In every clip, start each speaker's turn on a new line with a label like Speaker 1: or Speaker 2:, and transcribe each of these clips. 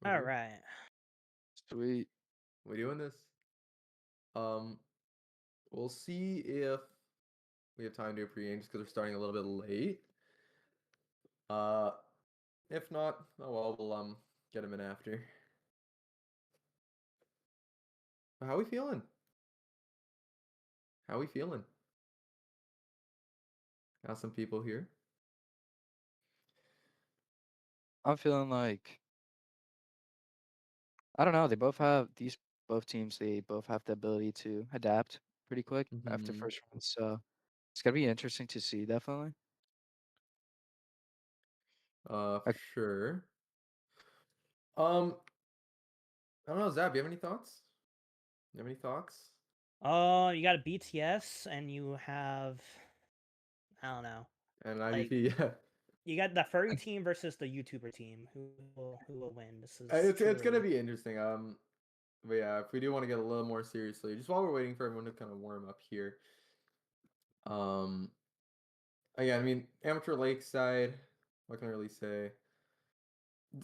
Speaker 1: All
Speaker 2: Mhm.
Speaker 1: right.
Speaker 3: Sweet.
Speaker 2: We doing this? Um, we'll see if we have time to do a pregame just because we're starting a little bit late. Uh, if not, oh well, we'll get him in after. How we feeling? How we feeling? Got some people here.
Speaker 3: I'm feeling like I don't know. They both have both teams. They both have the ability to adapt pretty quick after
Speaker 2: Mm-hmm.
Speaker 3: first round. So it's gonna be interesting to see. Definitely.
Speaker 2: For
Speaker 3: Like,
Speaker 2: sure. Um, I don't know, Zab, you have any thoughts? You have any thoughts?
Speaker 1: You got a BTS and you have I don't know.
Speaker 2: And
Speaker 1: Like
Speaker 2: IVP, yeah.
Speaker 1: you got the furry team versus the YouTuber team. Who will win? This is
Speaker 2: It's gonna
Speaker 1: truly
Speaker 2: be interesting. But yeah, if we do want to get a little more seriously, just while we're waiting for everyone to kind of warm up here. Um, Again, I mean, amateur lakeside. What can I really say?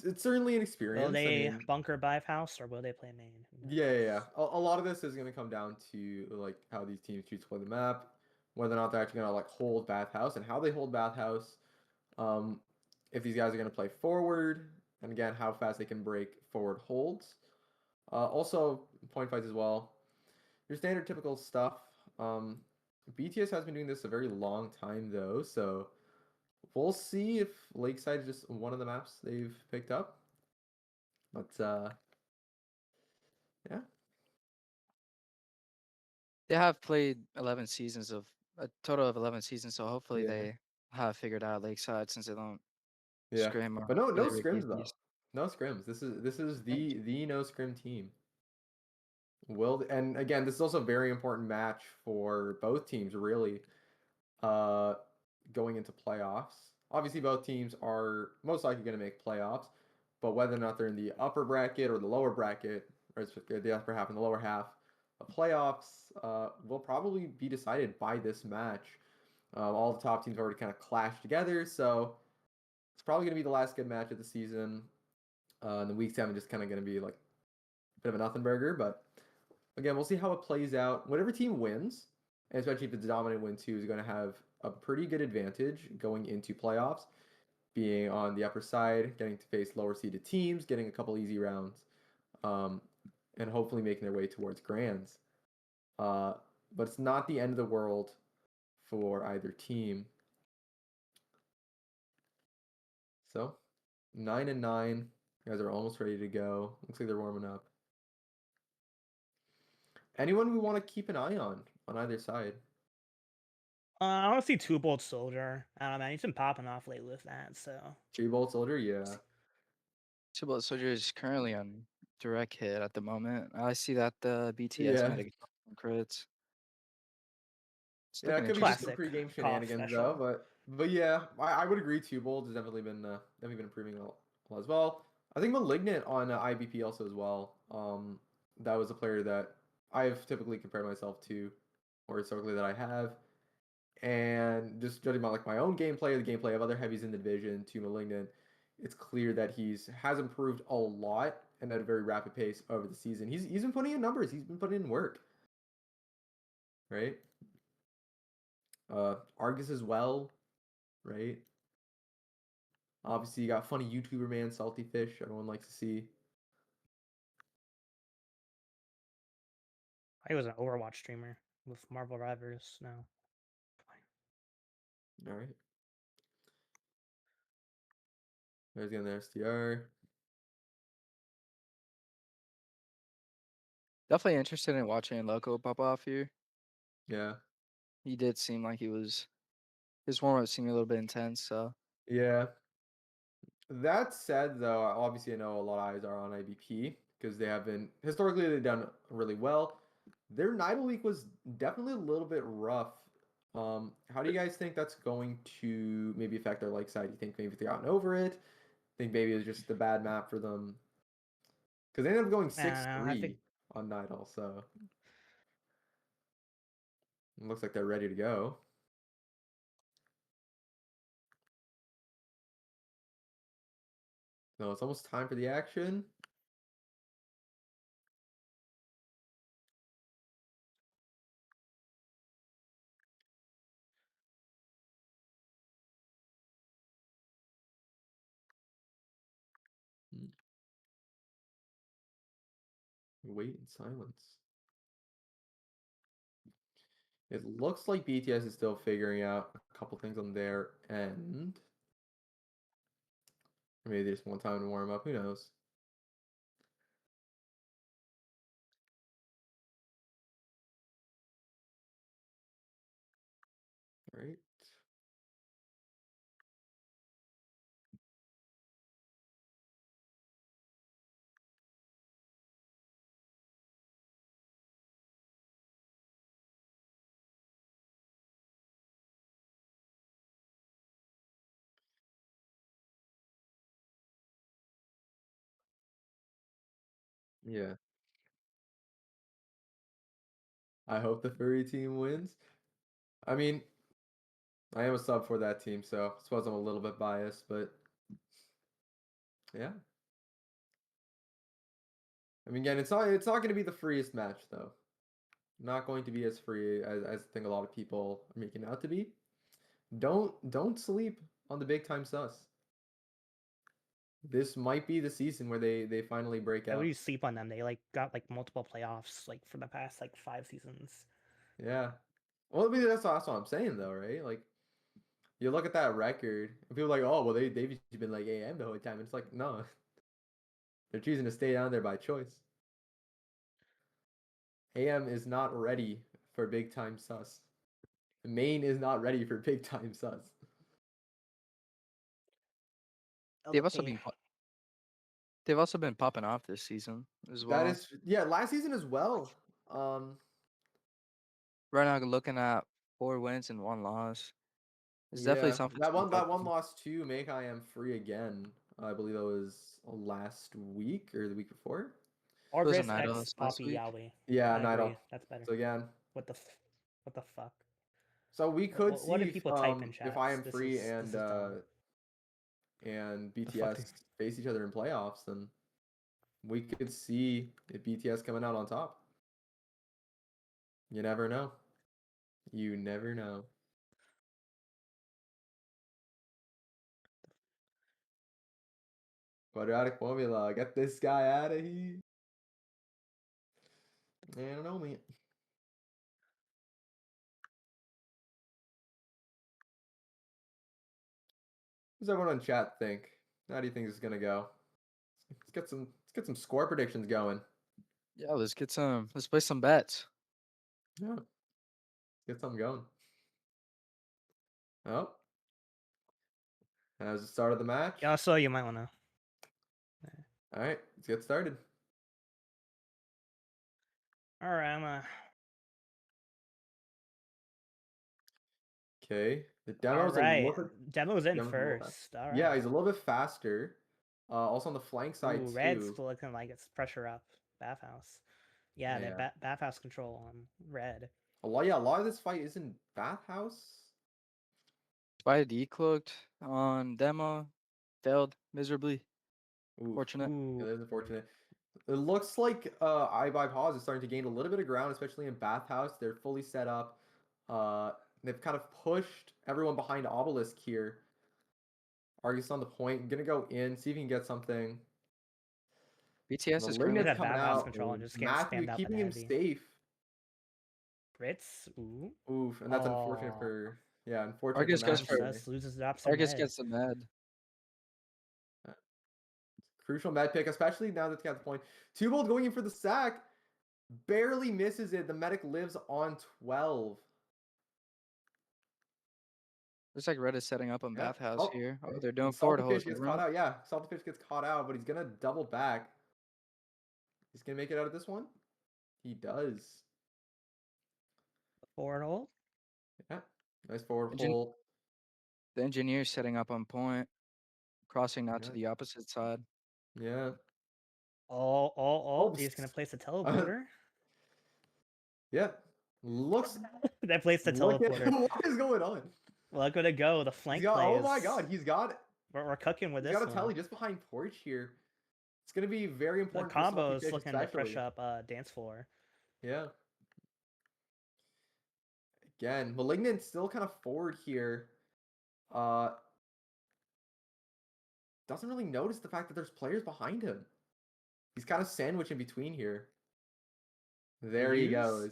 Speaker 2: It's certainly an
Speaker 1: will
Speaker 2: experience. I
Speaker 1: they
Speaker 2: mean,
Speaker 1: bunker house or will they play main? Who
Speaker 2: yeah.
Speaker 1: knows?
Speaker 2: A lot of this is going to come down to like how these teams choose to play the map, whether or not they're actually going to like hold bathhouse and how they hold bathhouse. Um, if these guys are going to play forward, and again, how fast they can break forward holds. Also, point fights as well. Your standard typical stuff. BTS has been doing this a very long time though, so we'll see if Lakeside is just one of the maps they've picked up. But yeah,
Speaker 3: they have played 11 seasons of a total of 11 seasons. So hopefully
Speaker 2: yeah,
Speaker 3: they have figured out Lakeside since they don't
Speaker 2: yeah.
Speaker 3: scrim or
Speaker 2: But no
Speaker 3: really
Speaker 2: scrims
Speaker 3: rotate these.
Speaker 2: though. No scrims. This is
Speaker 3: And
Speaker 2: the no scrim team. And again, this is also a very important match for both teams, really. Uh, Going into playoffs. Obviously, both teams are most likely going to make playoffs, but whether or not they're in the upper bracket or the lower bracket, or the upper half and the lower half of playoffs, will probably be decided by this match. All the top teams already kind of clashed together, so it's probably going to be the last good match of the season. And the week 7 just kind of going to be like a bit of a nothing burger, but again, we'll see how it plays out. Whatever team wins, and especially if it's a dominant win too, is going to have a pretty good advantage going into playoffs, being on the upper side, getting to face lower seeded teams, getting a couple easy rounds, um, and hopefully making their way towards grands. Uh, but it's not the end of the world for either team. So 9-9, you guys are almost ready to go. Looks like they're warming up. Anyone we want to keep an eye on either side?
Speaker 1: I want to see Two Bolt Soldier. I don't know. He's been popping off lately with that. So
Speaker 2: Tree Bolt Soldier, yeah.
Speaker 3: Two Bullet Soldier is currently on direct hit at the moment. I see that the BTS might
Speaker 2: Yeah.
Speaker 3: have got some crits. It's
Speaker 2: Yeah,
Speaker 3: looking
Speaker 2: it could be just some
Speaker 3: interesting.
Speaker 1: classic
Speaker 2: pregame
Speaker 1: cough
Speaker 2: shenanigans though,
Speaker 1: special.
Speaker 2: but yeah, I would agree. Two Bold has definitely been improving a lot as well. I think Malignant on IBP also as well. That was a player that I've typically compared myself to, or historically that I have, and just judging by like my own gameplay or the gameplay of other heavies in the division to Malignant, it's clear that has improved a lot and at a very rapid pace over the season. He's been putting in numbers. He's been putting in work, right? Argus as well, right? Obviously, you got funny YouTuber man, Salty Fish. Everyone likes to see.
Speaker 1: I was an Overwatch streamer with Marvel Rivals now.
Speaker 2: All right. There's getting the SDR.
Speaker 3: Definitely interested in watching Loco pop off here.
Speaker 2: Yeah.
Speaker 3: He did seem like his warm up seemed a little bit intense. So
Speaker 2: Yeah. That said, though, obviously I know a lot of eyes are on IBP because they have been historically they've done really well. Their Nidal week was definitely a little bit rough. How do you guys think that's going to maybe affect their like side? You think maybe they've gotten over it? Think maybe it's just a bad map for them? Because they ended up going
Speaker 1: I don't know. I think
Speaker 2: 6-3 on Nidal, so it looks like they're ready to go. No, it's almost time for the action. wait in silence. It looks like BTS is still figuring out a couple things on their end. Or maybe they just want time to warm up. Who knows? Right. Yeah. I hope the furry team wins. I mean, I am a sub for that team, so I suppose I'm a little bit biased, but yeah. I mean, again, it's not going to be the freest match though. Not going to be as free as I think a lot of people are making it out to be. Don't sleep on the big time sus. This might be the season where they finally break
Speaker 1: Why would
Speaker 2: out.
Speaker 1: you sleep on them? They like got like multiple playoffs like for the past like 5 seasons.
Speaker 2: Yeah. Well, I mean, that's what I'm saying though, right? Like, you look at that record, and people are like, oh, well, they've been like AM the whole time. It's like, no, they're choosing to stay down there by choice. AM is not ready for big time sus. Maine is not ready for big time sus.
Speaker 3: They've also
Speaker 1: Okay.
Speaker 3: been they've also been popping off this season as
Speaker 2: That
Speaker 3: well.
Speaker 2: is, yeah, last season as well.
Speaker 3: Right now, looking at 4 wins and 1 loss. It's definitely
Speaker 2: Yeah,
Speaker 3: something
Speaker 2: that
Speaker 3: to
Speaker 2: one
Speaker 3: look
Speaker 2: that
Speaker 3: up
Speaker 2: one
Speaker 3: to.
Speaker 2: loss to make I am free again. I believe that was last week or the week before.
Speaker 3: It was a
Speaker 1: Orgris
Speaker 3: night
Speaker 1: X
Speaker 3: loss last
Speaker 1: Poppy
Speaker 3: week.
Speaker 1: Yowie.
Speaker 2: Yeah,
Speaker 1: I
Speaker 2: Nidal.
Speaker 1: agree. That's better.
Speaker 2: So again,
Speaker 1: What the fuck?
Speaker 2: so we could
Speaker 1: What do
Speaker 2: see
Speaker 1: people type in
Speaker 2: if I
Speaker 1: chats?
Speaker 2: am
Speaker 1: This
Speaker 2: free
Speaker 1: is dumb.
Speaker 2: and
Speaker 1: The fuck?
Speaker 2: BTS face each other in playoffs, then we could see if BTS coming out on top. You never know. You never know. Quadratic formula. Get this guy out of here. I don't know, man. What does everyone in chat think? How do you think this is gonna go? Let's get some score predictions going.
Speaker 3: Yeah, let's play some bets.
Speaker 2: Yeah. Get something going. Oh. That was the start of the match.
Speaker 1: Yeah, so you might wanna.
Speaker 2: Alright, let's get started.
Speaker 1: Alright, I'm
Speaker 2: Okay. The demo's a
Speaker 1: Alright.
Speaker 2: little bit
Speaker 1: Demo's in
Speaker 2: demo's a little fast.
Speaker 1: first. Alright.
Speaker 2: Yeah, he's a little bit faster. Also on the flank side
Speaker 1: Ooh, red's
Speaker 2: too.
Speaker 1: looking like it's pressure up. Bathhouse. Yeah, they
Speaker 2: Yeah.
Speaker 1: bathhouse control on red.
Speaker 2: A lot of this fight is in Bathhouse.
Speaker 3: Spy decloaked on demo, failed miserably.
Speaker 2: Oof.
Speaker 3: Fortunate.
Speaker 1: Ooh.
Speaker 2: Yeah, that is unfortunate. It looks like IBuyPaws is starting to gain a little bit of ground, especially in Bathhouse. They're fully set up. They've kind of pushed everyone behind Obelisk here. Argus on the point, gonna go in, see if he can get something.
Speaker 3: BTS is
Speaker 1: Look
Speaker 3: currently
Speaker 2: Malignant's
Speaker 1: at
Speaker 2: coming
Speaker 1: bathhouse
Speaker 2: out.
Speaker 1: control and just getting
Speaker 2: Matthew
Speaker 1: spammed up in
Speaker 2: keeping him
Speaker 1: heavy.
Speaker 2: safe.
Speaker 1: Brits? Ooh.
Speaker 2: Oof, and that's unfortunate
Speaker 1: Aw.
Speaker 2: for unfortunate for
Speaker 3: Argus goes
Speaker 2: Matthew.
Speaker 3: for
Speaker 1: Sus loses drops in
Speaker 3: Argus
Speaker 1: med.
Speaker 3: gets the med.
Speaker 2: Crucial med pick, especially now that it's got the point. Twobold going in for the sack, barely misses it. The medic lives on 12.
Speaker 3: Looks like red is setting up on
Speaker 2: Yeah.
Speaker 3: bathhouse
Speaker 2: Oh,
Speaker 3: here. Oh, they're doing
Speaker 2: and
Speaker 3: forward
Speaker 2: Salty
Speaker 3: hold.
Speaker 2: Fish gets caught out. Yeah, Salty Fish gets caught out, but he's gonna double back. He's gonna make it out of this one. He does.
Speaker 1: Forward hold.
Speaker 2: Yeah, nice forward pull.
Speaker 3: The engineer's setting up on point, crossing now to
Speaker 2: Yeah.
Speaker 3: the opposite side.
Speaker 2: Yeah.
Speaker 1: Oh, he's gonna place a teleporter.
Speaker 2: Yeah. Looks.
Speaker 1: That placed the
Speaker 2: Look at
Speaker 1: teleporter.
Speaker 2: what is going on.
Speaker 1: Look at it go. The
Speaker 2: He's
Speaker 1: flank
Speaker 2: got.
Speaker 1: plays.
Speaker 2: Oh my God.
Speaker 1: We're cooking with
Speaker 2: He's
Speaker 1: this
Speaker 2: got a telly
Speaker 1: one.
Speaker 2: just behind porch here. It's gonna be very
Speaker 1: The
Speaker 2: important for
Speaker 1: combo
Speaker 2: Salty
Speaker 1: is
Speaker 2: Fish,
Speaker 1: looking to
Speaker 2: especially.
Speaker 1: fresh up dance floor.
Speaker 2: Yeah. Again, Malignant still kind of forward here. Doesn't really notice the fact that there's players behind him. He's kind of sandwiched in between here. There he
Speaker 1: Use.
Speaker 2: goes.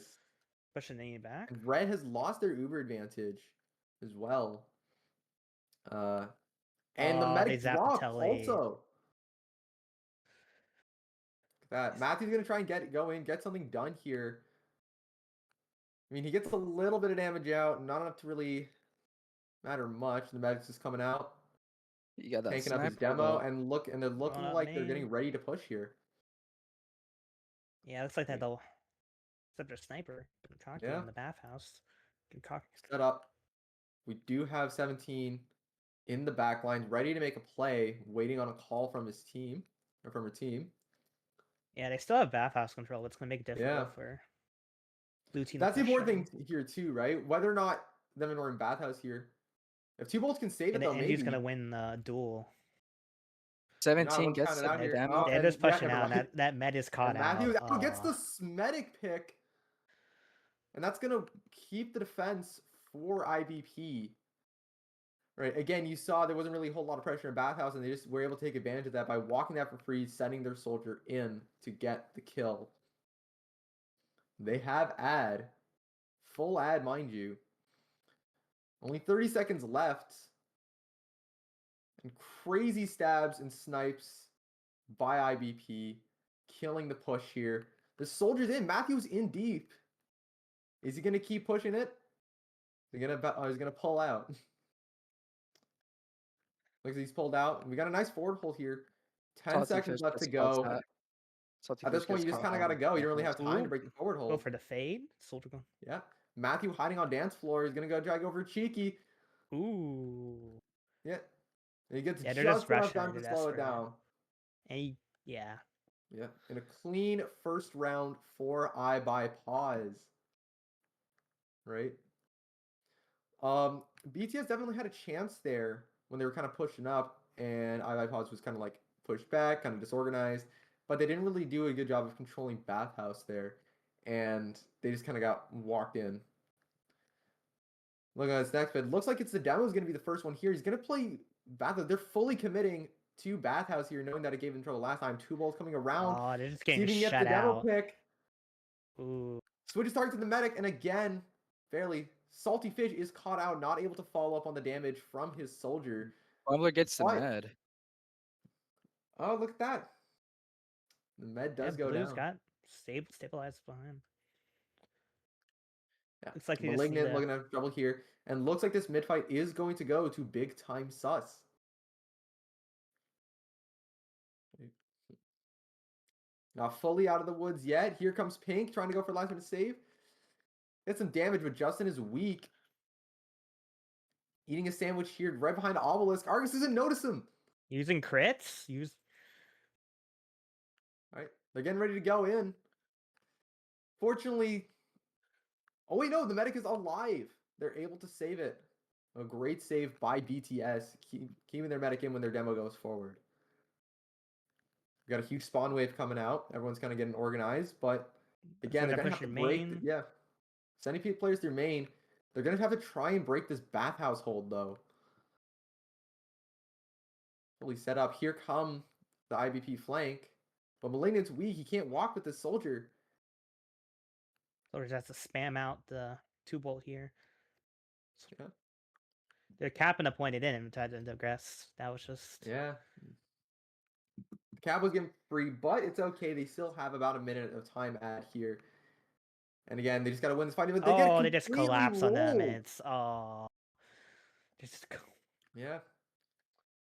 Speaker 1: Pushing the back.
Speaker 2: And red has lost their Uber advantage as well. And the
Speaker 1: Oh, they
Speaker 2: medic
Speaker 1: zapped the
Speaker 2: dropped
Speaker 1: tele.
Speaker 2: also. Look at that. Matthew's going to try and go in, get something done here. I mean, he gets a little bit of damage out, not enough to really matter much. The medic's just coming out,
Speaker 3: You got that
Speaker 2: tanking up his
Speaker 3: sniper
Speaker 2: demo,
Speaker 3: though.
Speaker 2: and they're looking
Speaker 1: Going up
Speaker 2: like they're
Speaker 1: main.
Speaker 2: getting ready to push here.
Speaker 1: Yeah, looks like that though. Except their sniper. Cocky
Speaker 2: Yeah.
Speaker 1: in the bathhouse. Cocky.
Speaker 2: Set up. We do have 17 in the back line, ready to make a play, waiting on a call from his team, or from her team.
Speaker 1: Yeah, they still have bathhouse control, but it's going to make it difficult
Speaker 2: Yeah.
Speaker 1: for blue team.
Speaker 2: That's the important thing here too, right? Whether or not them and or in bathhouse here. If 2 bolts can save it though,
Speaker 1: and
Speaker 2: maybe.
Speaker 1: who's going to win the duel?
Speaker 3: 17
Speaker 2: let's
Speaker 3: gets
Speaker 2: count it
Speaker 3: the
Speaker 2: out here.
Speaker 3: demo.
Speaker 1: They're
Speaker 2: And
Speaker 1: just pushing
Speaker 2: never
Speaker 1: out.
Speaker 2: mind.
Speaker 1: That med is caught
Speaker 2: And Matthews
Speaker 1: out.
Speaker 2: gets the medic pick. And that's going to keep the defense for IBP. Right. Again, you saw there wasn't really a whole lot of pressure in bathhouse, and they just were able to take advantage of that by walking that for free, sending their soldier in to get the kill. They have ad. Full ad, mind you. Only 30 seconds left. And crazy stabs and snipes by IBP, killing the push here. The soldier's in. Matthew's in deep. Is he going to keep pushing it? He's going to pull out. Looks like he's pulled out. We got a nice forward hold here. 10 seconds left to go. At this point, you just kind of got to go. You don't really have time to break the forward hold.
Speaker 1: Go for the fade. Soldier go.
Speaker 2: Yeah. Matthew hiding on dance floor. He's going to go drag over Cheeky.
Speaker 1: Ooh.
Speaker 2: Yeah. And he gets
Speaker 1: Yeah,
Speaker 2: just enough time to slow it down.
Speaker 1: And yeah.
Speaker 2: Yeah. And a clean first round for IBuyPaws. Right? BTS definitely had a chance there when they were kind of pushing up, and IBuyPaws was kind of like pushed back, kind of disorganized, but they didn't really do a good job of controlling bathhouse there, and they just kind of got walked in. Look at this next bid. Looks like it's the demo is going to be the first one here. He's going to play bathhouse. They're fully committing to bathhouse here, knowing that it gave them trouble last time. 2 balls coming around.
Speaker 1: Oh, they're just getting
Speaker 2: See if he can
Speaker 1: shut
Speaker 2: get the demo
Speaker 1: out.
Speaker 2: pick.
Speaker 1: Ooh.
Speaker 2: Switches target to the medic, and again, fairly Salty Fish is caught out, not able to follow up on the damage from his soldier.
Speaker 3: Bumbler gets the med.
Speaker 2: Oh, look at that. The med does go
Speaker 1: Blue's
Speaker 2: down.
Speaker 1: got stabilized behind.
Speaker 2: Yeah.
Speaker 1: Looks like
Speaker 2: Malignant looking at trouble here. And looks like this mid fight is going to go to big time sus. Not fully out of the woods yet. Here comes Pink trying to go for last minute save. Gets some damage, but Justin is weak. Eating a sandwich here right behind Obelisk. Argus doesn't notice him.
Speaker 1: Using crits?
Speaker 2: Alright. They're getting ready to go in. Fortunately. Oh wait, no, the medic is alive. They're able to save it. A great save by BTS, keeping their medic in when their demo goes forward. We got a huge spawn wave coming out. Everyone's kind of getting organized, but again, they're gonna have to break. Sending players through main. They're gonna have to try and break this bathhouse hold though. Fully set up. Here come the IBP flank, but Malignant's weak. He can't walk with this soldier.
Speaker 1: Soldier has to spam out the 2 bolt here.
Speaker 2: Yeah.
Speaker 1: They're capping a pointed in and tried to digress. That was just
Speaker 2: the cap was getting free, but it's okay. They still have about a minute of time at here. And again, they just gotta win this fight. But
Speaker 1: they just collapse on them, and it's just
Speaker 2: yeah.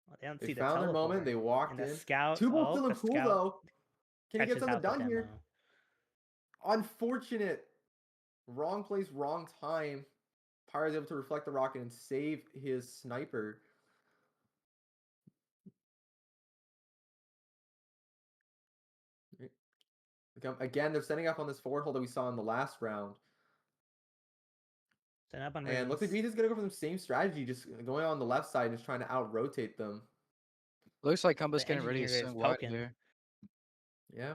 Speaker 1: Well, they don't
Speaker 2: They
Speaker 1: see the
Speaker 2: found their moment. They walked in.
Speaker 1: Scout.
Speaker 2: 2 bolts still cool though. Can he get something done here? Unfortunate. Wrong place, wrong time. Pyro's able to reflect the rocket and save his sniper. Again, they're setting up on this forward hold that we saw in the last round. And looks like Vita's going to go for the same strategy, just going on the left side and just trying to out-rotate them.
Speaker 3: Looks like Combo's getting ready to swing wide here.
Speaker 2: Yeah.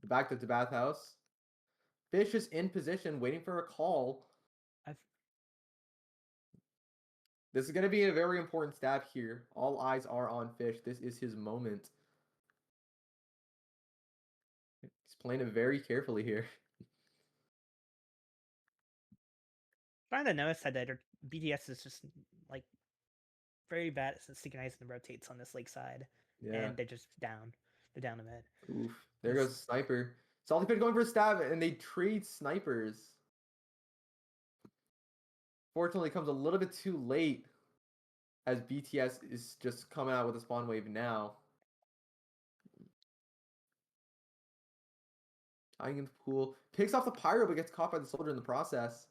Speaker 2: Back to the bathhouse. Fish is in position, waiting for a call. This is going to be a very important stab here. All eyes are on Fish. This is his moment. He's playing it very carefully here.
Speaker 1: Trying to notice that their BTS is just like very bad at synchronizing the rotates on this lake side,
Speaker 2: Yeah.
Speaker 1: and they're just down. They're down a bit.
Speaker 2: Oof. There goes Sniper. Salty Pit going for a stab, and they trade snipers. Fortunately, it comes a little bit too late, as BTS is just coming out with a spawn wave now. Tying in the pool. Picks off the pyro, but gets caught by the soldier in the process.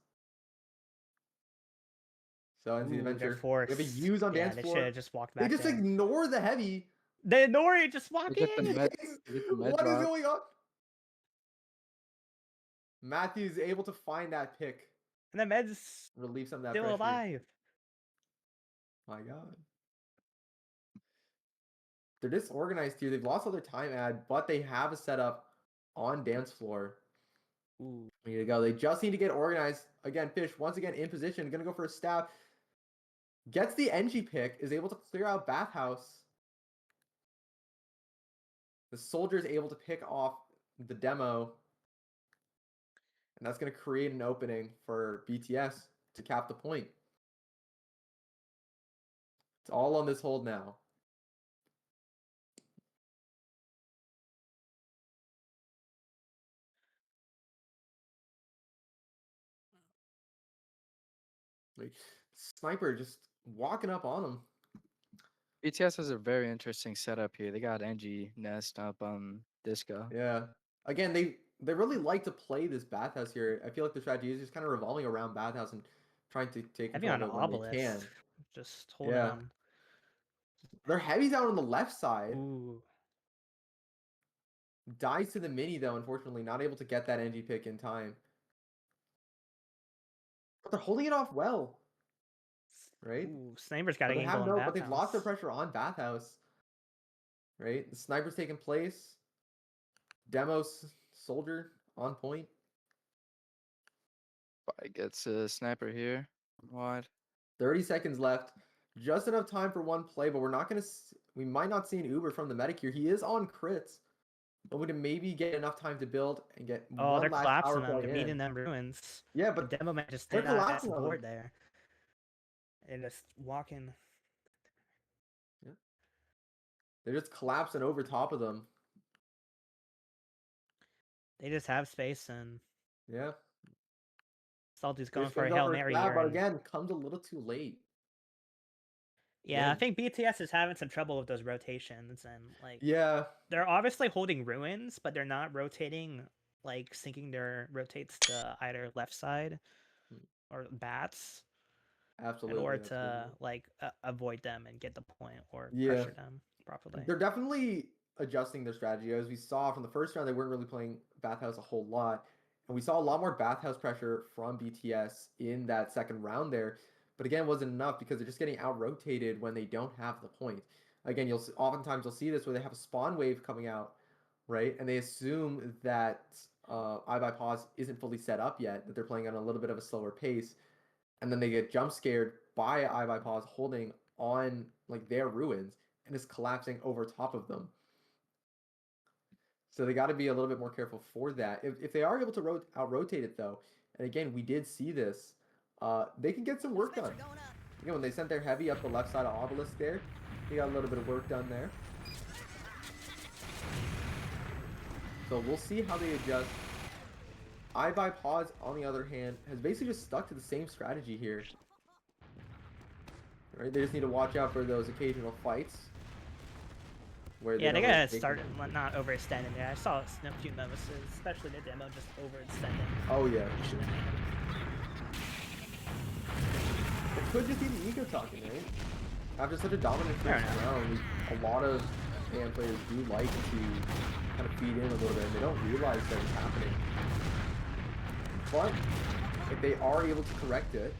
Speaker 2: So ends the adventure. We have a use on dance
Speaker 1: they
Speaker 2: floor.
Speaker 1: should have just walked
Speaker 2: They
Speaker 1: back
Speaker 2: just
Speaker 1: there.
Speaker 2: ignore the heavy.
Speaker 1: They ignore it, just walk
Speaker 3: They get the
Speaker 1: in.
Speaker 3: med. They get the med
Speaker 2: What is
Speaker 3: drop.
Speaker 2: going on? Matthew's able to find that pick.
Speaker 1: And the med's
Speaker 2: Relieve some of that
Speaker 1: still
Speaker 2: pressure.
Speaker 1: alive.
Speaker 2: My God. They're disorganized here. They've lost all their time ad, but they have a setup on dance floor.
Speaker 1: Ooh.
Speaker 2: Here you go. They just need to get organized. Again, Fish, once again, in position. Going to go for a stab. Gets the NG pick. Is able to clear out Bathhouse. The soldier is able to pick off the demo. And that's going to create an opening for BTS to cap the point. It's all on this hold now. Like, Sniper just walking up on him.
Speaker 3: BTS has a very interesting setup here. They got NG Nest up on Disco.
Speaker 2: Yeah. Again, they really like to play this Bathhouse here. I feel like the strategy is just kind of revolving around Bathhouse and trying to take
Speaker 1: Heavy
Speaker 2: control
Speaker 1: on
Speaker 2: of it when they
Speaker 1: Obelisk.
Speaker 2: can.
Speaker 1: Just holding
Speaker 2: Yeah.
Speaker 1: on.
Speaker 2: They're heavies out on the left side.
Speaker 1: Ooh.
Speaker 2: Dies to the mini, though, unfortunately. Not able to get that NG pick in time. But they're holding it off well. Right?
Speaker 1: Ooh, Sniper's got
Speaker 2: But
Speaker 1: an angle on
Speaker 2: but they've lost their
Speaker 1: Bathhouse.
Speaker 2: pressure on Bathhouse. Right? The Sniper's taking place. Demos Soldier on point.
Speaker 3: But gets a sniper here. Wide.
Speaker 2: 30 seconds left. Just enough time for one play, but we're not going to... We might not see an Uber from the medic here. He is on crits. But we can maybe get enough time to build and get one
Speaker 1: they're
Speaker 2: last
Speaker 1: collapsing
Speaker 2: power
Speaker 1: them.
Speaker 2: play
Speaker 1: They're
Speaker 2: in.
Speaker 1: beating them ruins.
Speaker 2: Yeah, but
Speaker 1: the demo man just
Speaker 2: they're
Speaker 1: did not
Speaker 2: collapsing on
Speaker 1: support
Speaker 2: them.
Speaker 1: there. And just walking.
Speaker 2: Yeah. They're just collapsing over top of them.
Speaker 1: They just have space, and
Speaker 2: Yeah.
Speaker 1: Salty's going
Speaker 2: Fish
Speaker 1: for a
Speaker 2: gonna go
Speaker 1: Hail
Speaker 2: for
Speaker 1: Mary
Speaker 2: stab,
Speaker 1: here.
Speaker 2: but
Speaker 1: and-
Speaker 2: again, comes a little too late.
Speaker 1: Yeah, I think BTS is having some trouble with those rotations, and like
Speaker 2: Yeah.
Speaker 1: they're obviously holding ruins, but they're not rotating, like syncing their rotates to either left side or bats
Speaker 2: Absolutely.
Speaker 1: in order
Speaker 2: absolutely.
Speaker 1: to like avoid them and get the point or
Speaker 2: Yeah.
Speaker 1: pressure them properly.
Speaker 2: They're definitely adjusting their strategy. As we saw from the first round, they weren't really playing Bathhouse a whole lot. And we saw a lot more Bathhouse pressure from BTS in that second round there. But again, it wasn't enough because they're just getting out-rotated when they don't have the point. Again, oftentimes you'll see this where they have a spawn wave coming out, right? And they assume that IBuyPaws isn't fully set up yet, that they're playing on a little bit of a slower pace. And then they get jump scared by IBuyPaws holding on like their ruins and is collapsing over top of them. So they got to be a little bit more careful for that. If they are able to out-rotate it, though, and again, we did see this, they can get some work done. Again, when they sent their heavy up the left side of Obelisk there, they got a little bit of work done there. So we'll see how they adjust. IBuyPaws, on the other hand, has basically just stuck to the same strategy here. Right? They just need to watch out for those occasional fights. Where
Speaker 1: Yeah, they
Speaker 2: don't really
Speaker 1: gotta
Speaker 2: take
Speaker 1: start
Speaker 2: it.
Speaker 1: not overextending there. I saw a few notices, especially the demo, just overextending.
Speaker 2: Oh yeah, for sure. It could just be the ego talking, right? After such a dominant first round, a lot of AM players do like to kind of feed in a little bit, and they don't realize that it's happening. But if they are able to correct it,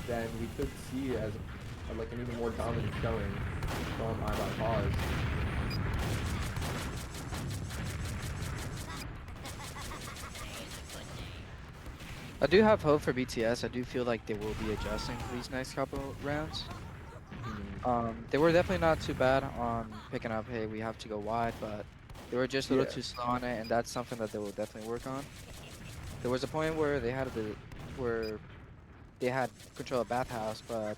Speaker 2: then we could see it as like an even more dominant showing from IBuyPaws.
Speaker 3: I do have hope for BTS. I do feel like they will be adjusting for these next couple rounds. They were definitely not too bad on picking up, hey, we have to go wide, but they were just a little too slow on it, and that's something that they will definitely work on. There was a point where they had where they had control of bathhouse, but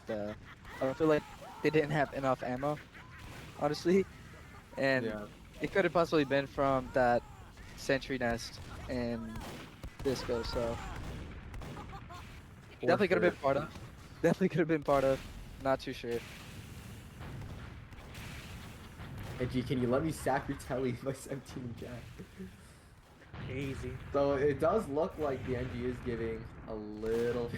Speaker 3: I feel like they didn't have enough ammo, honestly, and
Speaker 2: Yeah.
Speaker 3: it could have possibly been from that sentry nest and disco. So
Speaker 2: For
Speaker 3: definitely could have
Speaker 2: sure.
Speaker 3: been part of. Definitely could have been part of. Not too sure.
Speaker 2: NG, can you let me sack your telly by 17 Jack?
Speaker 1: Easy.
Speaker 2: So it does look like the NG is giving a little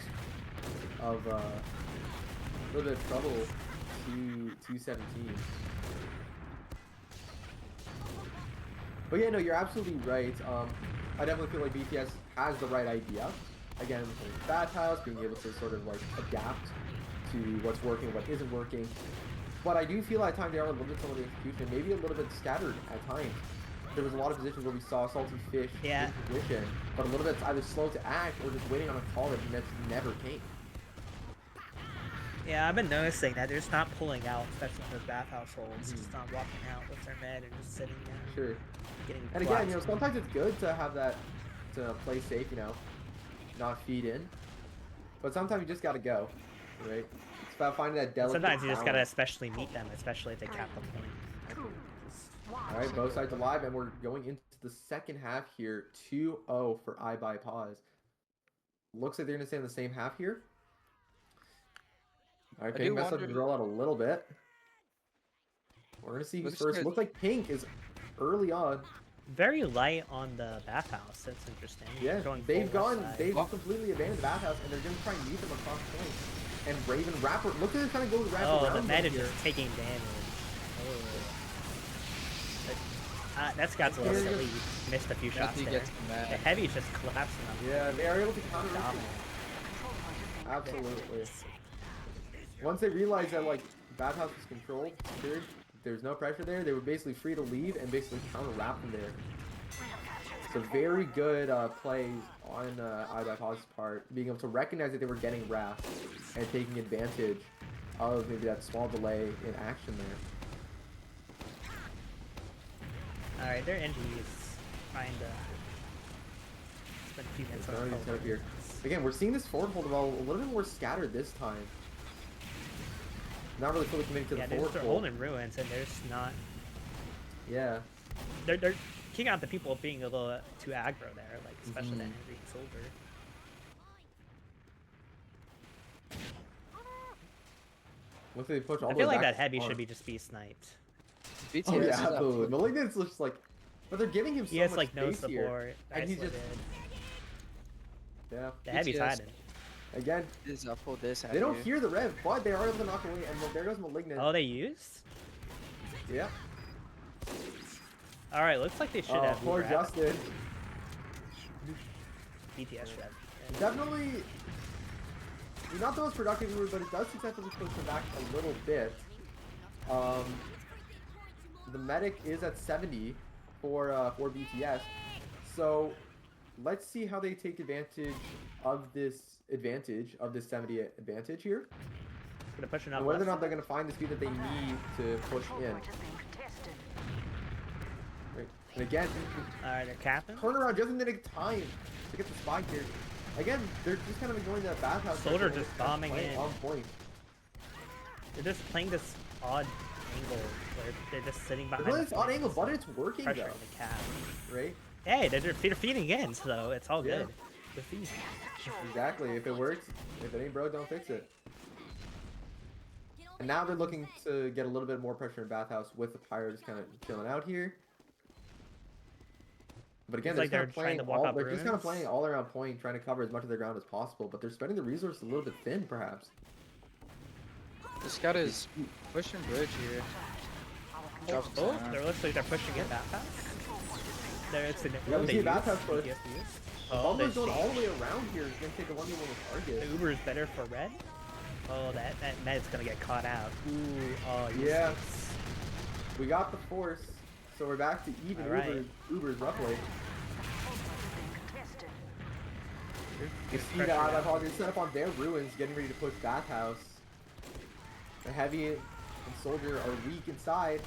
Speaker 2: bit of trouble to 217. But yeah, no, you're absolutely right. I definitely feel like BTS has the right idea. Again, with bathhouse, being able to sort of like adapt to what's working, what isn't working. But I do feel at times they are a little bit some of the execution, maybe a little bit scattered at times. There was a lot of positions where we saw Salty Fish in position, but a little bit either slow to act or just waiting on a call that never came.
Speaker 1: Yeah, I've been noticing that they're just not pulling out, especially in those bathhouse holds. Just not walking out with their med and just sitting down.
Speaker 2: Sure.
Speaker 1: Getting
Speaker 2: and again, you know, sometimes it's good to have that, to play safe, you know, not feed in. But sometimes you just gotta go, right? It's about finding that delicate
Speaker 1: Sometimes you just gotta
Speaker 2: balance.
Speaker 1: especially meet them, especially if they cap the point.
Speaker 2: Alright, both sides alive, and we're going into the second half here. 2-0 for IBuyPaws. Looks like they're gonna stay in the same half here. Alright, Pink messed up the drill out a little bit. We're gonna see who's first. Looks like Pink is early on.
Speaker 1: Very light on the bathhouse. That's interesting.
Speaker 2: Yeah, they've completely abandoned the bathhouse, and they're gonna try and meet them across point. And Raven Rapper, look at it trying to go to Rapper.
Speaker 1: Oh, the med is just taking damage. Oh. That's got to look silly. Missed a few shots there. The heavy's just collapsing on.
Speaker 2: Yeah, they are able to counter dominate. Absolutely. Once they realized that like bathhouse was controlled, secured, there's no pressure there, they were basically free to leave and basically counter-wrap them there. So very good plays on IBuyPaws' part, being able to recognize that they were getting wrapped and taking advantage of maybe that small delay in action there.
Speaker 1: Alright, their NG is trying to spend a few minutes on
Speaker 2: set up here. Again, we're seeing this forward hold a little bit more scattered this time. Not really fully committed to the forward
Speaker 1: they're holding ruins and they're just not.
Speaker 2: Yeah.
Speaker 1: They're kicking out the people being a little too aggro there, like especially that angry soldier.
Speaker 2: Once they push all
Speaker 1: I feel like that heavy should just be sniped.
Speaker 3: BTS
Speaker 2: oh yeah, absolutely. Malignant's just like, but they're giving him so much
Speaker 1: like no
Speaker 2: space
Speaker 1: support,
Speaker 2: here, and he's just
Speaker 1: yeah. The heavy's hiding.
Speaker 2: Again, they don't hear the rev, but they are able to knock away, and there goes Malignant.
Speaker 1: Oh, they used?
Speaker 2: Yeah.
Speaker 1: Alright, looks like they should have.
Speaker 2: Poor Justin.
Speaker 1: BTS should have.
Speaker 2: Definitely not the most productive move, but it does successfully push them back a little bit. The medic is at 70 for BTS, so let's see how they take advantage of this 70 advantage here.
Speaker 1: Gonna push it up.
Speaker 2: And whether or not they're gonna find the speed that they need to push in. Right. And again,
Speaker 1: alright, they're capping.
Speaker 2: Turn around just in the nick of time to get the spike here. Again, they're just kind of ignoring that bathhouse.
Speaker 1: Soldier just bombing in.
Speaker 2: On point.
Speaker 1: They're just playing this odd angle where they're just sitting behind.
Speaker 2: It's odd angle, but it's working though.
Speaker 1: The cap.
Speaker 2: Right?
Speaker 1: Hey, they're feeding in, so it's all good. The feed.
Speaker 2: Exactly. If it works, if it ain't broke, don't fix it. And now they're looking to get a little bit more pressure in bathhouse with the pyro just kind of chilling out here. But again, they're just kind of playing all around point, trying to cover as much of their ground as possible. But they're spending the resources a little bit thin, perhaps.
Speaker 3: This guy is pushing bridge here.
Speaker 1: Oh, they're looks like they're pushing in bathhouse.
Speaker 2: We see bathhouse push.
Speaker 1: Oh,
Speaker 2: they're going all the way around here. He's gonna take a 1v1 target.
Speaker 1: The Uber is better for red. Oh, that med's gonna get caught out. Ooh, oh
Speaker 2: yeah. We got the force, so we're back to even Ubers roughly. You see that IBuyPaws are set up on their ruins, getting ready to push bathhouse. The heavy and soldier are weak inside.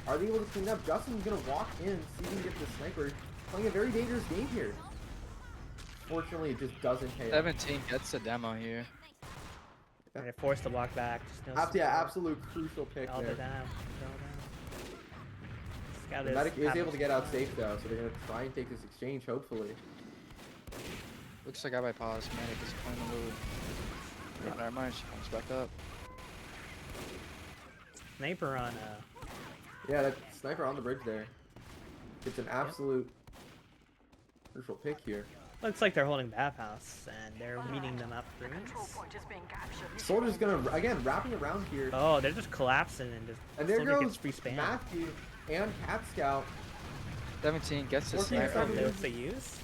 Speaker 2: Are they able to clean up? Justin's gonna walk in, see if he can get the sniper. Playing a very dangerous game here. Unfortunately, it just doesn't pay off.
Speaker 3: 17 gets the demo here.
Speaker 1: And they're forced to walk back. Just no
Speaker 2: Yeah,
Speaker 1: support.
Speaker 2: absolute crucial pick
Speaker 1: All the
Speaker 2: there.
Speaker 1: down. Scout
Speaker 2: The
Speaker 1: is
Speaker 2: medic is
Speaker 1: having
Speaker 2: able to get
Speaker 1: some
Speaker 2: out
Speaker 1: fun.
Speaker 2: safe though, so they're gonna try and take this exchange, hopefully.
Speaker 3: Looks like IBuyPaws. Medic is playing the move. Yeah, never mind. She comes back up.
Speaker 1: Sniper on
Speaker 2: Yeah, that sniper on the bridge there. It's an absolute crucial pick here.
Speaker 1: looks like they're holding bathhouse and they're meeting them up ruins.
Speaker 2: Soldier's gonna again wrapping around here.
Speaker 1: Oh, they're just collapsing and just
Speaker 2: And there
Speaker 1: Soldier
Speaker 2: goes
Speaker 1: gets free spam.
Speaker 2: Matthew and Cat Scout.
Speaker 3: 17 gets the
Speaker 2: 14
Speaker 3: sniper.
Speaker 2: seconds.
Speaker 1: Those they use.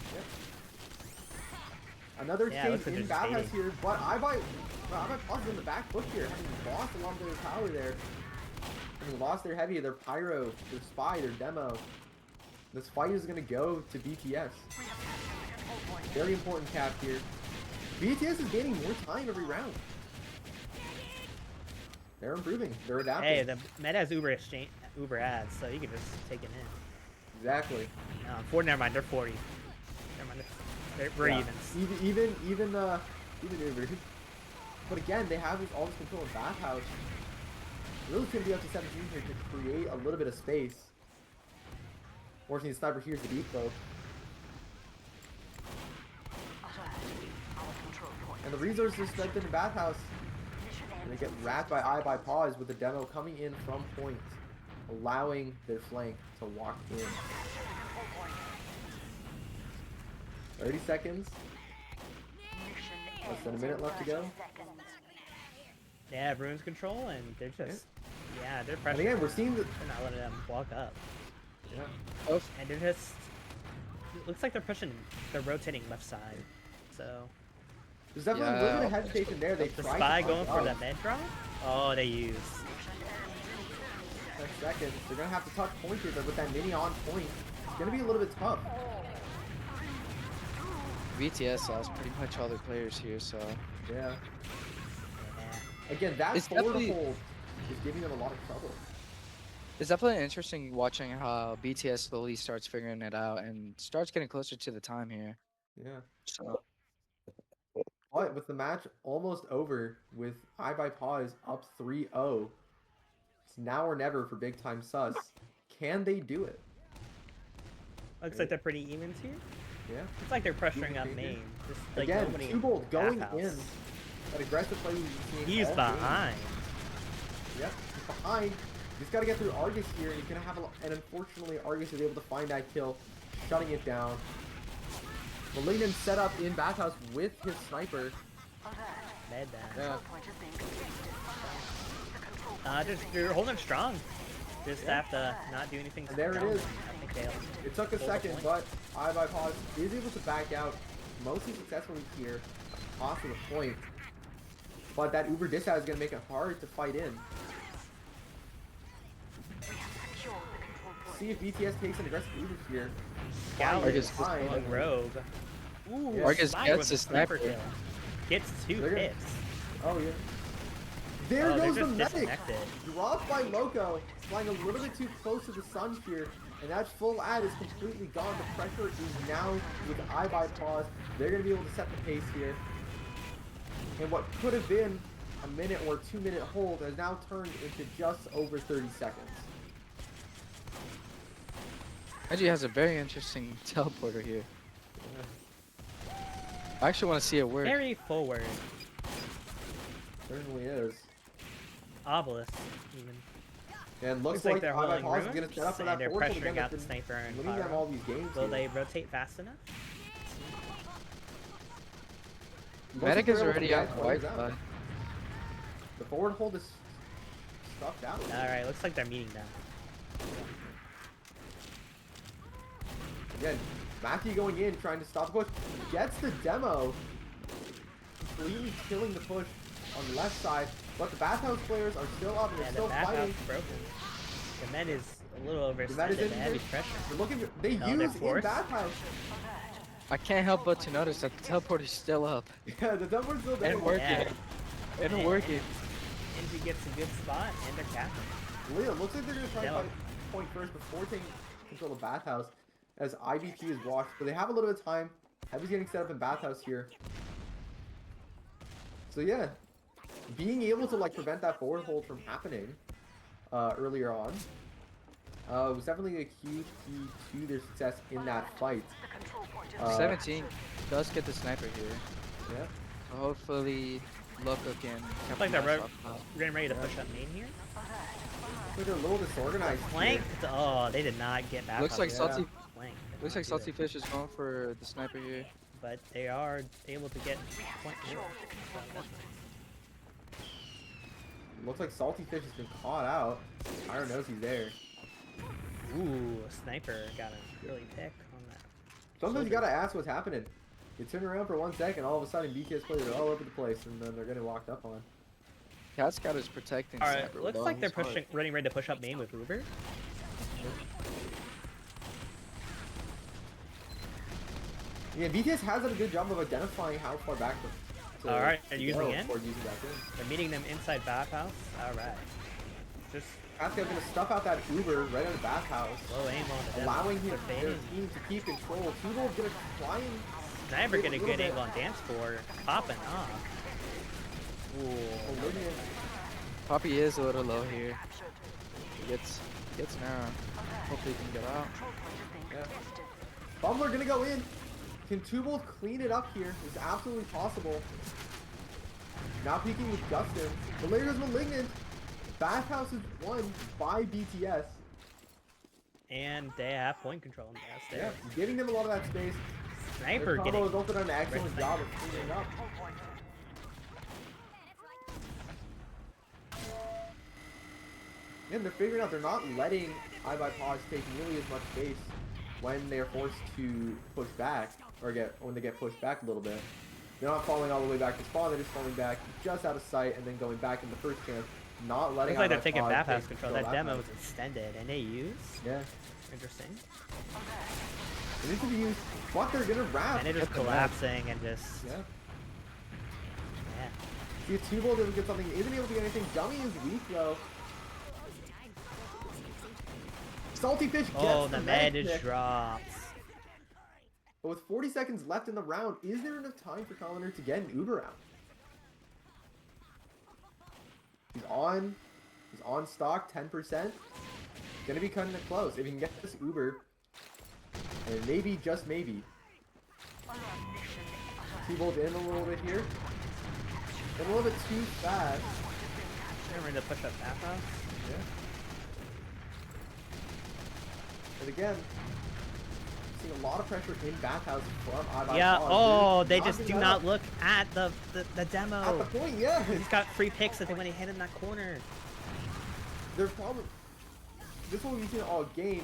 Speaker 2: Another
Speaker 1: Yeah, looks
Speaker 2: exchange
Speaker 1: like
Speaker 2: in
Speaker 1: they're just
Speaker 2: bathhouse
Speaker 1: baiting.
Speaker 2: here, but IBuyPaws in the back foot here, having lost a lot of their power there. Having lost their heavy, their pyro, their spy, their demo. This fight is gonna go to BTS. Very important cap here. BTS is gaining more time every round. They're improving. They're adapting.
Speaker 1: Hey, the meta has Uber ads, so you can just take it in.
Speaker 2: Exactly.
Speaker 1: Never mind, they're 40. Never mind, we're
Speaker 2: Yeah.
Speaker 1: evens.
Speaker 2: Even Uber. But again, they have all this control in bathhouse. Really gonna be up to 17 here to create a little bit of space. Fortunately, the sniper here's the deep though. And the resources strengthened in bathhouse. And they get wrapped by IBuyPaws with the demo coming in from point, allowing their flank to walk in. 30 seconds. Less than a minute left to go.
Speaker 1: They have ruins control and they're just they're pressuring.
Speaker 2: And again, we're seeing the
Speaker 1: They're not letting them walk up.
Speaker 2: yeah.
Speaker 1: And they're just looks like they're rotating left side. So
Speaker 2: There's definitely a little bit of hesitation there. They
Speaker 1: the
Speaker 2: tried
Speaker 1: spy
Speaker 2: to
Speaker 1: going
Speaker 2: push
Speaker 1: for the
Speaker 2: up.
Speaker 1: med drop? Oh, they use.
Speaker 2: 10 seconds. They're gonna have to touch point here, but with that mini on point, it's gonna be a little bit tough.
Speaker 3: BTS lost pretty much all their players here, so
Speaker 2: Yeah.
Speaker 1: Yeah.
Speaker 2: Again, that
Speaker 3: It's
Speaker 2: forward
Speaker 3: definitely-
Speaker 2: hold is giving them a lot of trouble.
Speaker 3: it's definitely interesting watching how BTS slowly starts figuring it out and starts getting closer to the time here.
Speaker 2: Yeah.
Speaker 3: So
Speaker 2: But with the match almost over, with IBuyPaws up 3-0, it's now or never for big time sus. Can they do it?
Speaker 1: Looks like they're pretty evens here.
Speaker 2: Yeah.
Speaker 1: It's like they're pressuring up
Speaker 2: Even
Speaker 1: main. Just like
Speaker 2: Again,
Speaker 1: nobody.
Speaker 2: Two-Bolt going
Speaker 1: bathhouse.
Speaker 2: in. That aggressive play we've seen
Speaker 1: He's
Speaker 2: all game.
Speaker 1: behind.
Speaker 2: Yep, he's behind. He's got to get through Argus here. He's gonna have and unfortunately Argus is able to find that kill, shutting it down. Malignant set up in bathhouse with his sniper.
Speaker 1: Med down.
Speaker 2: Yeah.
Speaker 1: They're holding strong. Just have to not do anything.
Speaker 2: And there it
Speaker 1: dumb.
Speaker 2: is.
Speaker 1: I think they'll
Speaker 2: It took a
Speaker 1: hold the
Speaker 2: second,
Speaker 1: point.
Speaker 2: but IBuyPaws is able to back out mostly successfully here, off to the point. But that Uber dish out is gonna make it hard to fight in. See if BTS takes an aggressive Uber here.
Speaker 1: Scout
Speaker 2: Fine,
Speaker 1: is
Speaker 2: fine.
Speaker 1: going rogue. Ooh,
Speaker 2: Yeah.
Speaker 3: Argus
Speaker 1: Sniper
Speaker 3: gets
Speaker 1: with
Speaker 3: the
Speaker 1: a sniper
Speaker 3: sniper.
Speaker 1: kill. Gets 2
Speaker 2: They're gonna-
Speaker 1: hits.
Speaker 2: Oh yeah. There
Speaker 1: Oh, they're
Speaker 2: goes the
Speaker 1: just
Speaker 2: medic.
Speaker 1: disconnected.
Speaker 2: Dropped by Loco, flying a little bit too close to the sun here, and that full ad is completely gone. The pressure is now with IBuyPaws. They're gonna be able to set the pace here. And what could have been a minute or 2 minute hold has now turned into just over 30 seconds.
Speaker 3: Reggie has a very interesting teleporter here. I actually want to see it work.
Speaker 1: Very forward.
Speaker 2: Certainly is.
Speaker 1: Obelisk, even.
Speaker 2: And looks
Speaker 1: Looks like
Speaker 2: like
Speaker 1: they're holding
Speaker 2: IBuyPaws is
Speaker 1: ruins,
Speaker 2: gonna set up for that
Speaker 1: and they're
Speaker 2: forward hold again.
Speaker 1: pressuring out
Speaker 2: That's
Speaker 1: the
Speaker 2: been
Speaker 1: sniper and
Speaker 2: winning them
Speaker 1: Pyro.
Speaker 2: all these games.
Speaker 1: Will
Speaker 2: here.
Speaker 1: they rotate fast enough?
Speaker 2: Most
Speaker 3: Medic is
Speaker 2: of their
Speaker 3: already
Speaker 2: guys
Speaker 3: out
Speaker 2: players
Speaker 3: quite, but
Speaker 2: The forward hold is stuffed out.
Speaker 1: Alright, looks like they're meeting now.
Speaker 2: Again, Matthew going in, trying to stop the push. Gets the demo. Completely killing the push on the left side. But the bathhouse players are still up and they're
Speaker 1: Yeah, the
Speaker 2: still
Speaker 1: backhouse
Speaker 2: fighting.
Speaker 1: broken. The med is a little
Speaker 2: The Met is
Speaker 1: overextended, the heavy
Speaker 2: injured.
Speaker 1: pressure.
Speaker 2: They're looking. They
Speaker 1: No, they're
Speaker 2: use in
Speaker 1: forced.
Speaker 2: bathhouse.
Speaker 3: I can't help but to notice that the teleporter's still up
Speaker 2: Yeah, the teleport's still there.
Speaker 3: and working.
Speaker 1: Yeah.
Speaker 3: And working.
Speaker 1: And he gets a good spot, and they're capping.
Speaker 2: Leo, looks like they're gonna try to
Speaker 1: Yeah.
Speaker 2: fight point first before taking control of bathhouse, as IBP is watched. But they have a little bit of time. Heavy's getting set up in bathhouse here. So yeah, being able to like prevent that forward hold from happening earlier on was definitely a huge key to their success in that fight.
Speaker 3: 17 does get the sniper here.
Speaker 2: Yeah.
Speaker 3: So hopefully Loco can
Speaker 1: Looks like they're getting ready to push up main here.
Speaker 2: Looks like they're a little disorganized.
Speaker 1: Flank. Oh, they did not get back.
Speaker 3: Looks like Salty.
Speaker 1: Flank.
Speaker 3: Looks like Salty Fish is going for the sniper here.
Speaker 1: But they are able to get point.
Speaker 2: Looks like Salty Fish has been caught out. Tyron knows he's there.
Speaker 1: Ooh, a sniper got an early pick on that.
Speaker 2: Sometimes you gotta ask what's happening. You turn around for 1 second, all of a sudden BTS players are all over the place, and then they're getting locked up on.
Speaker 3: Cat Scout is protecting.
Speaker 1: All right,
Speaker 3: sniper
Speaker 1: looks
Speaker 3: with
Speaker 1: like
Speaker 3: all
Speaker 1: they're
Speaker 3: his heart.
Speaker 1: ready to push up main with Uber.
Speaker 2: Yeah, BTS has done a good job of identifying how far back to
Speaker 1: All right, they're using
Speaker 2: go
Speaker 1: in.
Speaker 2: before using back in.
Speaker 1: They're meeting them inside bathhouse. All right, just
Speaker 2: Pascal's gonna stuff out that Uber right on the bathhouse,
Speaker 1: low aim on the
Speaker 2: allowing him,
Speaker 1: They're
Speaker 2: their
Speaker 1: fading.
Speaker 2: team to keep control. Tubal's gonna try and
Speaker 1: Sniper get a
Speaker 2: little
Speaker 1: good
Speaker 2: bit.
Speaker 1: angle on dance floor, popping off. Ooh,
Speaker 2: eliminate.
Speaker 3: Poppy is a little low here. He gets now. Hopefully he can get out.
Speaker 2: Yeah. Bumbler gonna go in. Can Tubal clean it up here? It's absolutely possible. Now peeking with Justin. The layer is Malignant. Bathhouse is won by BTS.
Speaker 1: and they have point control. Yes,
Speaker 2: Yeah,
Speaker 1: there.
Speaker 2: giving them a lot of that space.
Speaker 1: Sniper
Speaker 2: Their combo
Speaker 1: getting.
Speaker 2: has also done an excellent
Speaker 1: Right
Speaker 2: job of cleaning it up. And they're figuring out they're not letting IBuyPaws take nearly as much space when they're forced to push back, or when they get pushed back a little bit. They're not falling all the way back to spawn, they're just falling back just out of sight and then going back in the first chance, not letting
Speaker 1: Looks like they're taking
Speaker 2: IBuyPaws
Speaker 1: bathhouse
Speaker 2: take
Speaker 1: control. That
Speaker 2: that
Speaker 1: demo
Speaker 2: much.
Speaker 1: was extended, and they use.
Speaker 2: Yeah.
Speaker 1: Interesting.
Speaker 2: It needs to be used, but they're gonna wrap.
Speaker 1: And they're just
Speaker 2: at the net.
Speaker 1: collapsing and just.
Speaker 2: Yeah.
Speaker 1: Yeah.
Speaker 2: See if Tubal doesn't get something, isn't able to get anything. Dummy is weak though. Salty Fish gets
Speaker 1: Oh, the
Speaker 2: medic
Speaker 1: med
Speaker 2: pick.
Speaker 1: drops.
Speaker 2: But with 40 seconds left in the round, is there enough time for Colliner to get an Uber out? He's on stock, 10%. Gonna be cutting it close. If he can get this Uber, and maybe, just maybe. T-Bolt in a little bit here. And a little bit too fast.
Speaker 1: They're ready to push up bathhouse.
Speaker 2: Yeah. And again, seeing a lot of pressure in bathhouse from IBuyPaws.
Speaker 1: Yeah. Oh, they
Speaker 2: Not
Speaker 1: just
Speaker 2: giving
Speaker 1: do
Speaker 2: that
Speaker 1: not
Speaker 2: up.
Speaker 1: look at the demo.
Speaker 2: At the point, yeah.
Speaker 1: He's got free picks that when he hit in that corner.
Speaker 2: Their problem. This one we've seen all game.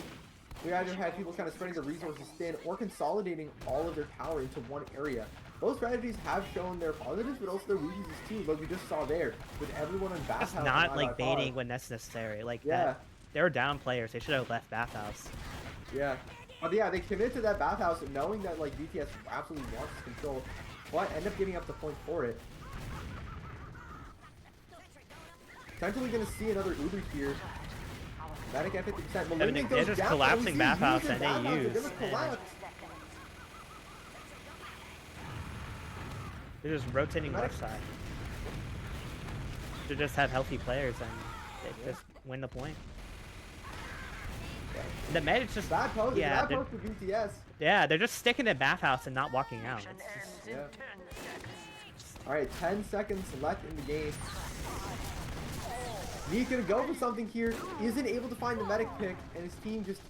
Speaker 2: We either had people kind of spreading the resources thin or consolidating all of their power into one area. Both strategies have shown their positives, but also their weaknesses too. Like we just saw there with everyone in bathhouse.
Speaker 1: It's not
Speaker 2: and
Speaker 1: like
Speaker 2: IBuyPaws.
Speaker 1: baiting when that's necessary. Like
Speaker 2: Yeah.
Speaker 1: that. They were down players. They should have left bathhouse.
Speaker 2: Yeah. But yeah, they commit to that bathhouse knowing that like BTS absolutely wants to control, but end up giving up the point for it. Potentially gonna see another Uber here. Medic at 50%. Malignant
Speaker 1: They're
Speaker 2: goes
Speaker 1: just
Speaker 2: down,
Speaker 1: collapsing
Speaker 2: but we see
Speaker 1: bathhouse
Speaker 2: using
Speaker 1: and they
Speaker 2: bathhouse,
Speaker 1: use,
Speaker 2: they're gonna
Speaker 1: and-
Speaker 2: collapse.
Speaker 1: They're just rotating
Speaker 2: Medic-
Speaker 1: left side. They just have healthy players and they just win the point. The med is just
Speaker 2: Bad pose,
Speaker 1: yeah,
Speaker 2: bad
Speaker 1: they're,
Speaker 2: pose for BTS.
Speaker 1: yeah, they're just sticking in bathhouse and not walking out. It's just,
Speaker 2: Yeah. Alright, 10 seconds left in the game. He's gonna go for something here, isn't able to find the medic pick, and his team just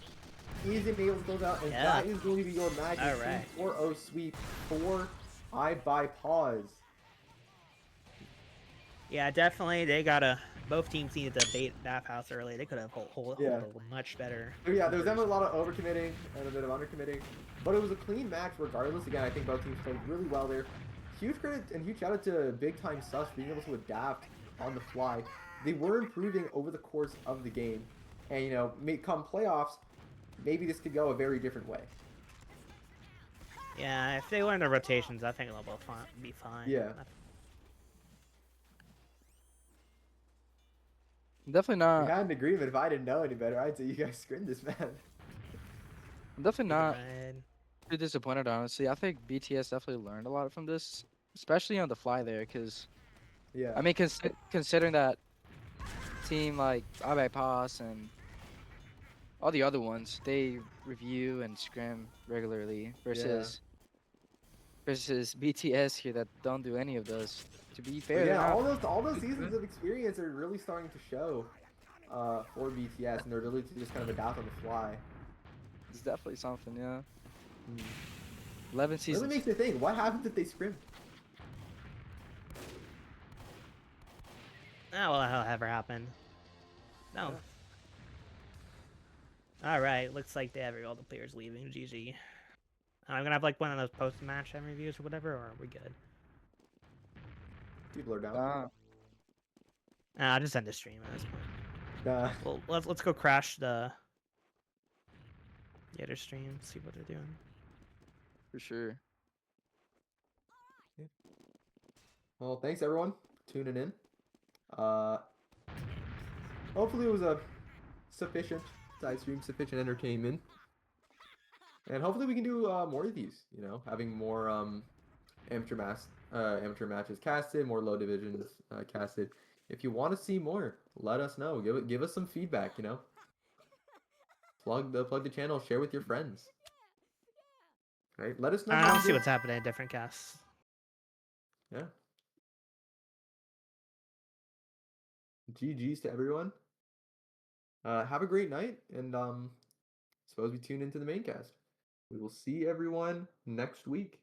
Speaker 2: isn't able to close out, and
Speaker 1: Yeah.
Speaker 2: that is going to be your magic
Speaker 1: Alright.
Speaker 2: 4-0 sweep for IBuyPaws.
Speaker 1: yeah, definitely they gotta. Both teams needed to bait bathhouse early. They could have hold
Speaker 2: Yeah.
Speaker 1: much better.
Speaker 2: So yeah, there was definitely a lot of overcommitting and a bit of undercommitting, but it was a clean match regardless. Again, I think both teams played really well there. Huge credit and huge shout out to Big Time Sus being able to adapt on the fly. They were improving over the course of the game, and you know, come playoffs, maybe this could go a very different way.
Speaker 1: Yeah, if they learn the rotations, I think they'll both be fine.
Speaker 2: Yeah.
Speaker 3: I'm definitely
Speaker 2: We
Speaker 3: not.
Speaker 2: had an agreement. If I didn't know any better, I'd say you guys scrimmed this man.
Speaker 3: I'm definitely not
Speaker 1: Right.
Speaker 3: Pretty disappointed, honestly. I think BTS definitely learned a lot from this, especially on the fly there, because
Speaker 2: Yeah.
Speaker 3: I mean, considering that team like IBuyPaws and all the other ones, they review and scrim regularly versus BTS here that don't do any of those. To be
Speaker 2: But
Speaker 3: fair, they're
Speaker 2: yeah,
Speaker 3: not.
Speaker 2: all those
Speaker 3: too
Speaker 2: seasons
Speaker 3: good.
Speaker 2: of experience are really starting to show for BTS and their ability to just kind of adapt on the fly.
Speaker 3: It's definitely something, yeah.
Speaker 2: Hmm.
Speaker 3: 11
Speaker 2: Really
Speaker 3: seasons.
Speaker 2: makes me think, what happens if they scrimmed?
Speaker 1: Oh, well, that'll ever happen. No. All right, looks like they have all the players leaving. GG. I'm gonna have like one of those post-match reviews or whatever, or are we good?
Speaker 2: People are down.
Speaker 1: I'll just end the stream at this point.
Speaker 2: Uh,
Speaker 1: Well, let's go crash the other stream, see what they're doing.
Speaker 3: For sure.
Speaker 2: well, thanks everyone tuning in. Hopefully it was a sufficient side stream, sufficient entertainment. And hopefully we can do more of these, you know, having more amateur matches casted, more low divisions casted. If you want to see more, let us know. Give us some feedback, you know. Plug the channel, share with your friends. Right? Let us know.
Speaker 1: I'll see what's happening in different casts.
Speaker 2: Yeah. GG's to everyone. Have a great night, and suppose we tune into the main cast. We will see everyone next week.